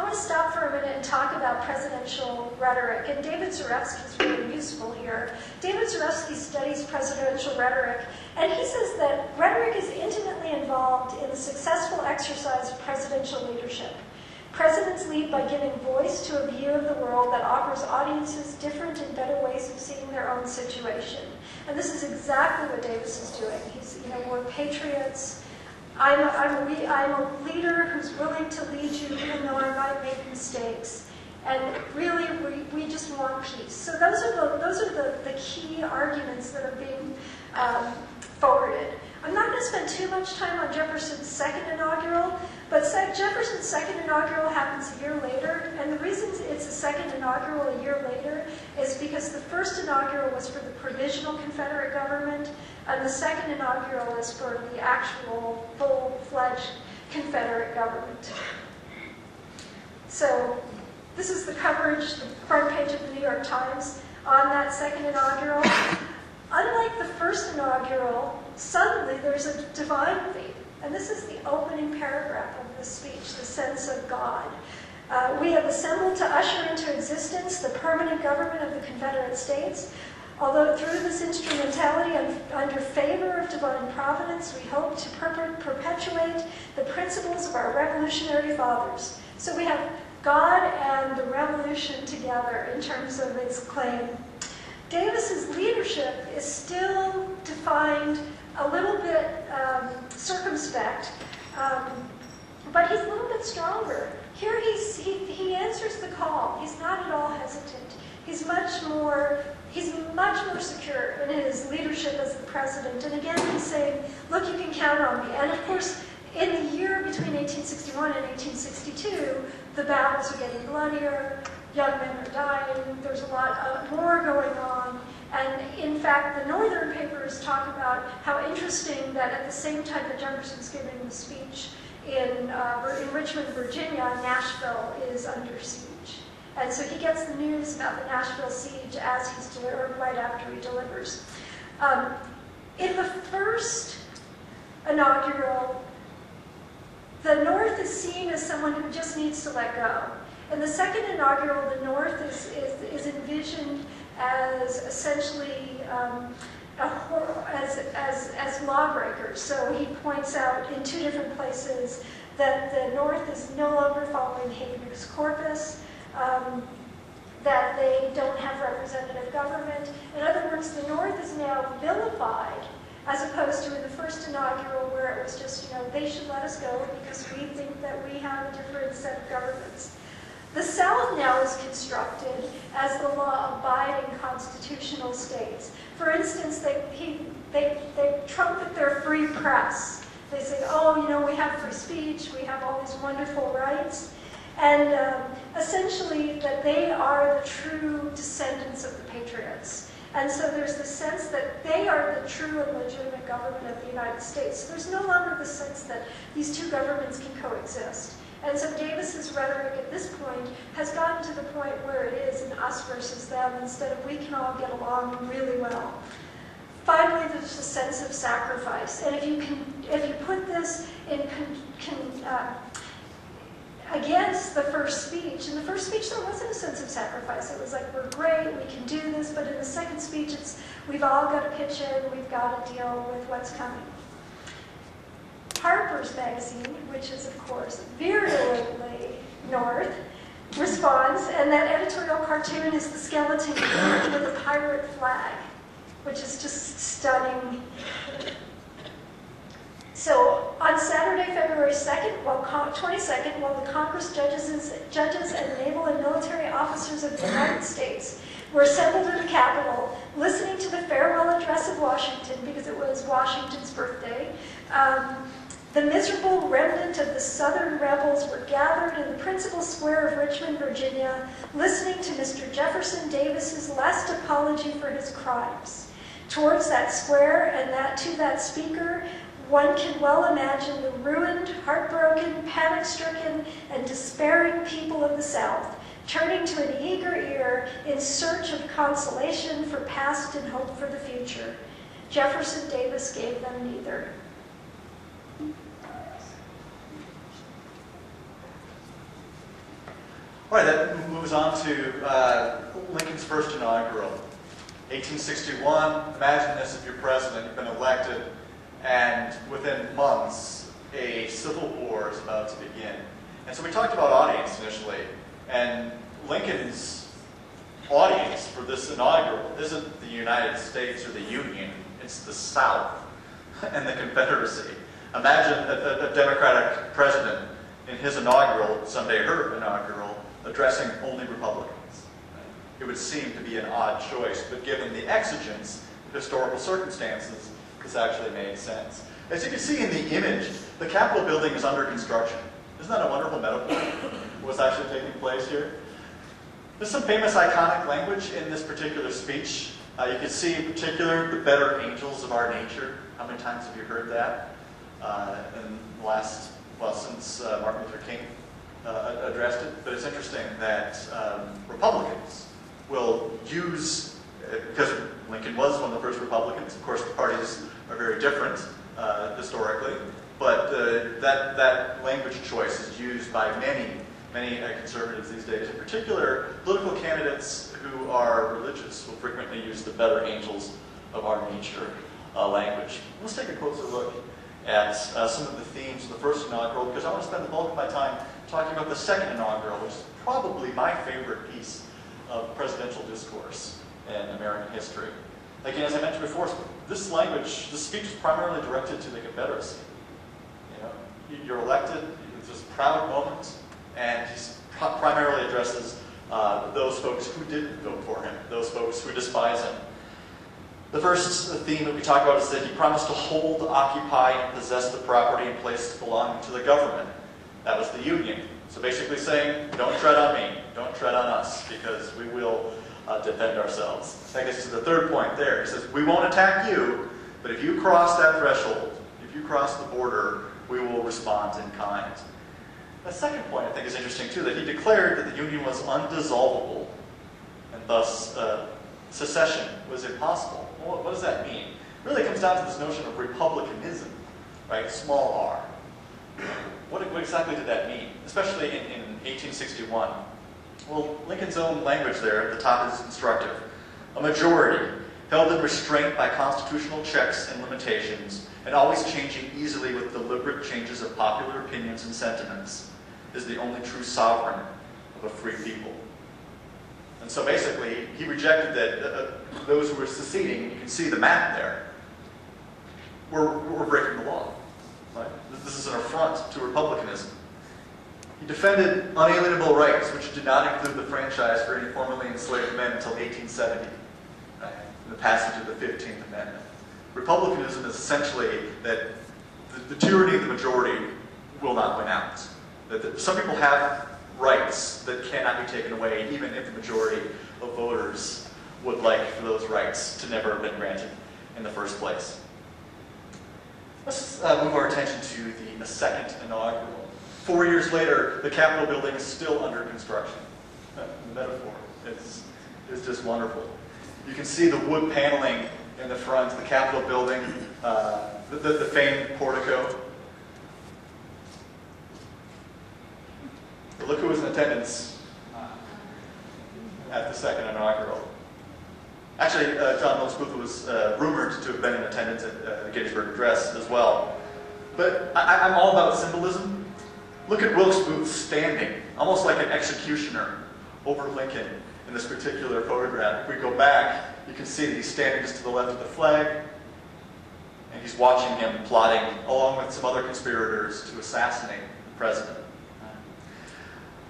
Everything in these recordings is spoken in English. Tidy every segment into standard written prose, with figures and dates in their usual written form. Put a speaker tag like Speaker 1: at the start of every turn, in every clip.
Speaker 1: I want to stop for a minute and talk about presidential rhetoric, and David Zarefsky is really useful here. David Zarefsky studies presidential rhetoric, and he says that rhetoric is intimately involved in the successful exercise of presidential leadership. Presidents lead by giving voice to a view of the world that offers audiences different and better ways of seeing their own situation. And this is exactly what Davis is doing. He's, we're patriots. I'm a leader who's willing to lead you even though I might make mistakes. And really, we just want peace. So those are the key arguments that are being forwarded. I'm not going to spend too much time on Jefferson's second inaugural, but Jefferson's second inaugural happens a year later, and the reason it's a second inaugural a year later is because the first inaugural was for the provisional Confederate government, and the second inaugural is for the actual full-fledged Confederate government. So this is the coverage, the front page of the New York Times on that second inaugural. Unlike the first inaugural, suddenly there's a divine theme. And this is the opening paragraph of the speech, the sense of God. We have assembled to usher into existence the permanent government of the Confederate States. Although through this instrumentality under favor of divine providence, we hope to perpetuate the principles of our revolutionary fathers. So we have God and the revolution together in terms of its claim. Davis's leadership is still defined a little bit circumspect, but he's a little bit stronger. Here he answers the call. He's not at all hesitant. He's much more secure in his leadership as the president. And again, he's saying, look, you can count on me. And of course, in the year between 1861 and 1862, the battles are getting bloodier, young men are dying, there's a lot more going on. And in fact, the northern papers talk about how interesting that at the same time that Jefferson's giving the speech in Richmond, Virginia, Nashville is under siege. And so he gets the news about the Nashville siege as or right after he delivers. In the first inaugural, the North is seen as someone who just needs to let go. In the second inaugural, the North is envisioned as essentially as lawbreakers. So he points out in two different places that the North is no longer following habeas corpus, that they don't have representative government. In other words, the North is now vilified, as opposed to in the first inaugural where it was just, they should let us go because we think that we have a different set of governments. The South now is constructed as the law-abiding constitutional states. For instance, they trumpet their free press. They say, we have free speech, we have all these wonderful rights. And essentially that they are the true descendants of the patriots. And so there's the sense that they are the true and legitimate government of the United States. There's no longer the sense that these two governments can coexist. And so Davis's rhetoric at this point has gotten to the point where it is an us versus them instead of we can all get along really well. Finally, there's a sense of sacrifice. And if you put this in against the first speech, in the first speech there wasn't a sense of sacrifice. It was like, we're great, we can do this, but in the second speech it's, we've all got to pitch in, we've got to deal with what's coming. Harper's Magazine, which is, of course, virulently North, responds, and that editorial cartoon is the skeleton with a pirate flag, which is just stunning. So on Saturday, February 22nd, while the Congress judges and naval and military officers of the United States were assembled in the Capitol, listening to the farewell address of Washington, because it was Washington's birthday, the miserable remnant of the Southern rebels were gathered in the principal square of Richmond, Virginia, listening to Mr. Jefferson Davis's last apology for his crimes. Towards that square and to that speaker, one can well imagine the ruined, heartbroken, panic-stricken, and despairing people of the South, turning to an eager ear in search of consolation for past and hope for the future. Jefferson Davis gave them neither.
Speaker 2: All right, that moves on to Lincoln's first inaugural. 1861, imagine this if you're president, you've been elected, and within months, a civil war is about to begin. And so we talked about audience initially, and Lincoln's audience for this inaugural isn't the United States or the Union, it's the South and the Confederacy. Imagine a Democratic president in his inaugural, someday her inaugural, addressing only Republicans. It would seem to be an odd choice, but given the exigence, historical circumstances, this actually made sense. As you can see in the image, the Capitol building is under construction. Isn't that a wonderful metaphor for what's actually taking place here? There's some famous iconic language in this particular speech. You can see in particular the better angels of our nature. How many times have you heard that? In the last, well, since Martin Luther King addressed it. But it's interesting that Republicans will use, because Lincoln was one of the first Republicans, of course the parties are very different historically, but that language choice is used by many conservatives these days. In particular, political candidates who are religious will frequently use the better angels of our nature language. Let's take a closer look at some of the themes of the first inaugural, because I want to spend the bulk of my time talking about the second inaugural, which is probably my favorite piece of presidential discourse in American history. Again, as I mentioned before, this speech is primarily directed to the Confederacy. You know, you're elected, it's this proud moment, and he primarily addresses those folks who didn't vote for him, those folks who despise him. The first theme that we talk about is that he promised to hold, occupy, and possess the property and places belonging to the government. That was the Union. So basically saying, don't tread on me, don't tread on us, because we will defend ourselves. That gets us to the third point there. He says, we won't attack you, but if you cross that threshold, if you cross the border, we will respond in kind. The second point I think is interesting too, that he declared that the Union was undissolvable, and thus secession was impossible. Well, what does that mean? It really comes down to this notion of republicanism, right? Small r. What exactly did that mean? Especially in 1861. Well, Lincoln's own language there at the top is instructive. A majority, held in restraint by constitutional checks and limitations, and always changing easily with deliberate changes of popular opinions and sentiments, is the only true sovereign of a free people. And so basically, he rejected that those who were seceding, you can see the map there, were breaking the law. Right? This is an affront to republicanism. He defended unalienable rights, which did not include the franchise for any formerly enslaved men until 1870, right? In the passage of the 15th Amendment. Republicanism is essentially that the tyranny of the majority will not win out. That some people have rights that cannot be taken away, even if the majority of voters would like for those rights to never have been granted in the first place. Let's move our attention to the second inaugural. 4 years later, the Capitol building is still under construction. The metaphor is just wonderful. You can see the wood paneling in the front, the Capitol building, the famed portico. But look who was in attendance at the second inaugural. Actually, John Wilkes Booth was rumored to have been in attendance at the Gettysburg Address as well. But I'm all about symbolism. Look at Wilkes Booth standing, almost like an executioner, over Lincoln in this particular photograph. If we go back, you can see that he's standing just to the left of the flag, and he's watching him plotting, along with some other conspirators, to assassinate the president.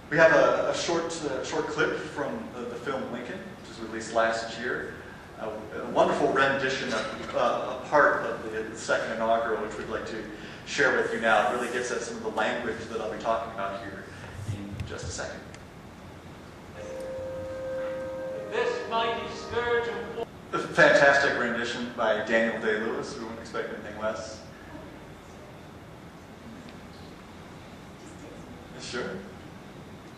Speaker 2: We have a short clip from the film Lincoln, which was released last year. A wonderful rendition of a part of the second inaugural, which we'd like to share with you now. It really gets at some of the language that I'll be talking about here in just a second.
Speaker 3: This mighty scourge of war.
Speaker 2: A fantastic rendition by Daniel Day-Lewis. We wouldn't expect anything less. Sure.